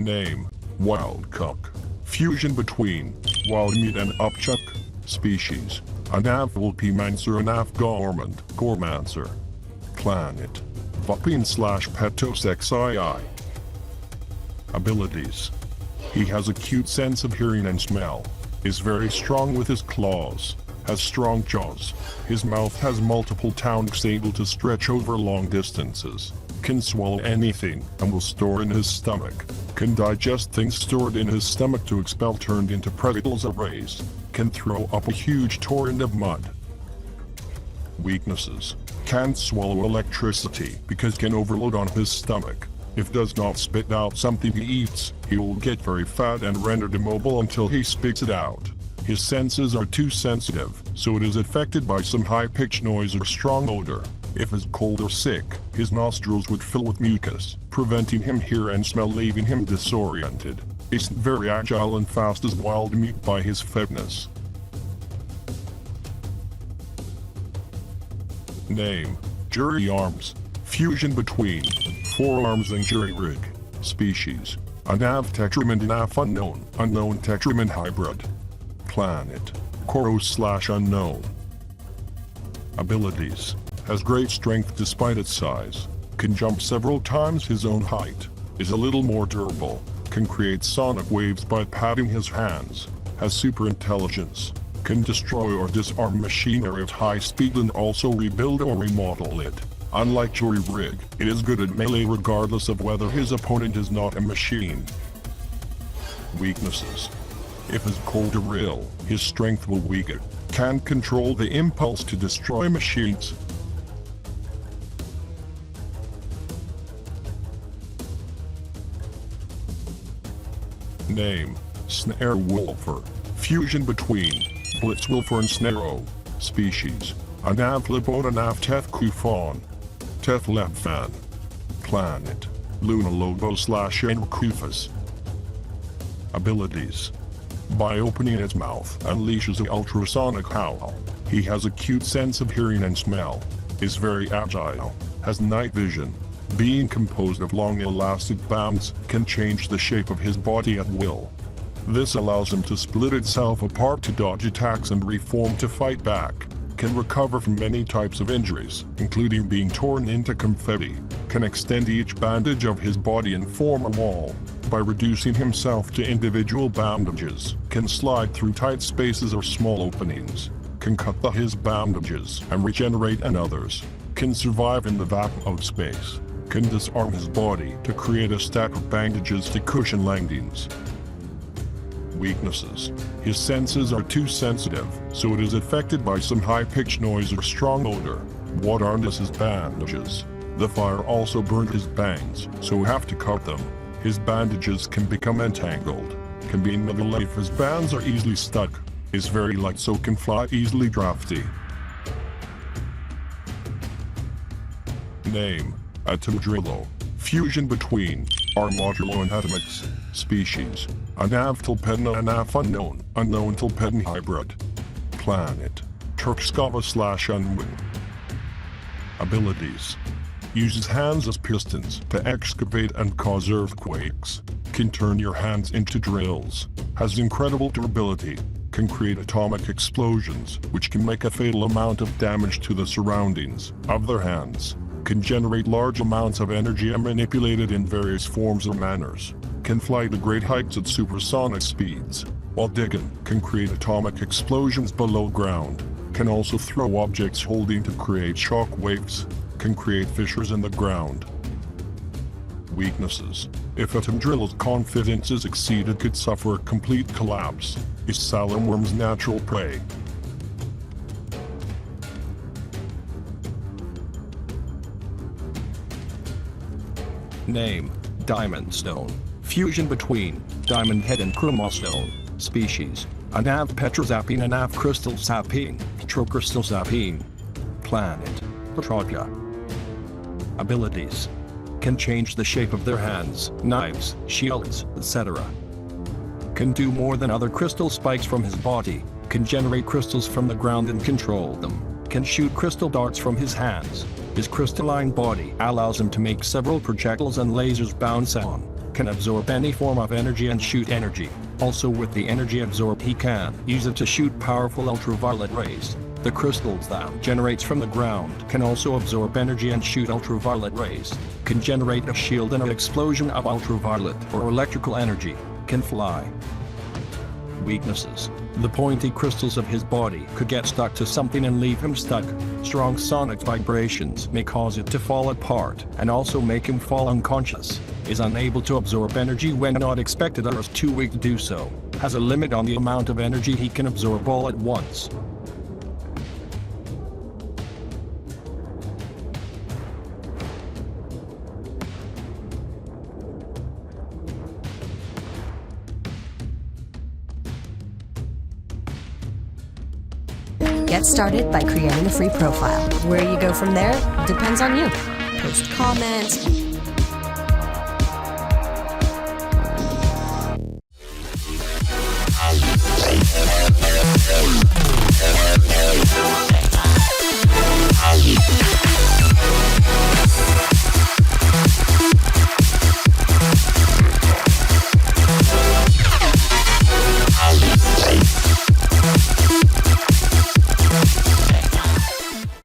Name, Wild Cook. Fusion between wild meat and upchuck. Species, Anavolpimancer and Gormancer. Planet, Vapin/Petosexii. Abilities. He has a cute sense of hearing and smell. Is very strong with his claws. Has strong jaws. His mouth has multiple tongues able to stretch over long distances. Can swallow anything and will store in his stomach. Can digest things stored in his stomach to expel turned into pretzels or rays. Can throw up a huge torrent of mud. Weaknesses. Can't swallow electricity because can overload on his stomach. If does not spit out something he eats, he will get very fat and rendered immobile until he spits it out. His senses are too sensitive, so it is affected by some high-pitched noise or strong odor. If is cold or sick, his nostrils would fill with mucus, preventing him hear and smell, leaving him disoriented. Isn't very agile and fast as wild meat by his fatness. Name, Jury Arms. Fusion between forearms and jury rig. Species, Anavtetramin unknown tetramin hybrid. Planet, Koros/unknown. Abilities. Has great strength despite its size. Can jump several times his own height. Is a little more durable. Can create sonic waves by patting his hands. Has super intelligence. Can destroy or disarm machinery at high speed and also rebuild or remodel it. Unlike Jury Rig, it is good at melee regardless of whether his opponent is not a machine. Weaknesses. If is cold or ill, his strength will weaken. Can control the impulse to destroy machines. Name, Snare Wolfer. Fusion between Blitzwolfer and Snarrow. Species, Anavlibot and Tethkufon. Tethlebfan. Planet, Luna Lobo/Enrkufus. Abilities. By opening its mouth, unleashes an ultrasonic howl. He has a cute sense of hearing and smell. Is very agile. Has night vision. Being composed of long elastic bands, can change the shape of his body at will. This allows him to split itself apart to dodge attacks and reform to fight back. Can recover from many types of injuries, including being torn into confetti. Can extend each bandage of his body and form a wall by reducing himself to individual bandages. Can slide through tight spaces or small openings. Can cut his bandages and regenerate in others. Can survive in the vacuum of space. Can disarm his body to create a stack of bandages to cushion landings. Weaknesses. His senses are too sensitive, so it is affected by some high-pitched noise or strong odor. What aren't his bandages? The fire also burned his bangs, so have to cut them. His bandages can become entangled. Can be in middle if his bands are easily stuck. Is very light so can fly easily drafty. Name, Atomdrillo. Fusion between Armadillo and Atomix. Species, Anavtilpedin and unknown Tilpedin hybrid. Planet, Turkskava/Unwin. Abilities. Uses hands as pistons to excavate and cause earthquakes. Can turn your hands into drills. Has incredible durability. Can create atomic explosions, which can make a fatal amount of damage to the surroundings of their hands. Can generate large amounts of energy and manipulate it in various forms or manners. Can fly to great heights at supersonic speeds. While digging, can create atomic explosions below ground. Can also throw objects holding to create shock waves. Can create fissures in the ground. Weaknesses. If Atomdrillo's confidence is exceeded, could suffer a complete collapse. Is Salamworm's natural prey. Name, Diamond Stone. Fusion between Diamond Head and Chromostone. Species, Anavpetrazapine and Avcrystalsapine, Trocrystalsapine. Planet, Petroga. Abilities. Can change the shape of their hands, knives, shields, etc. Can do more than other crystal spikes from his body. Can generate crystals from the ground and control them. Can shoot crystal darts from his hands. His crystalline body allows him to make several projectiles and lasers bounce on. can absorb any form of energy and shoot energy. Also with the energy absorbed he can use it to shoot powerful ultraviolet rays. The crystals that generates from the ground can also absorb energy and shoot ultraviolet rays, can generate a shield and an explosion of ultraviolet or electrical energy, can fly. Weaknesses. The pointy crystals of his body could get stuck to something and leave him stuck. Strong sonic vibrations may cause it to fall apart and also make him fall unconscious. Is unable to absorb energy when not expected or is too weak to do so. Has a limit on the amount of energy he can absorb all at once. Get started by creating a free profile. Where you go from there depends on you. Post comments.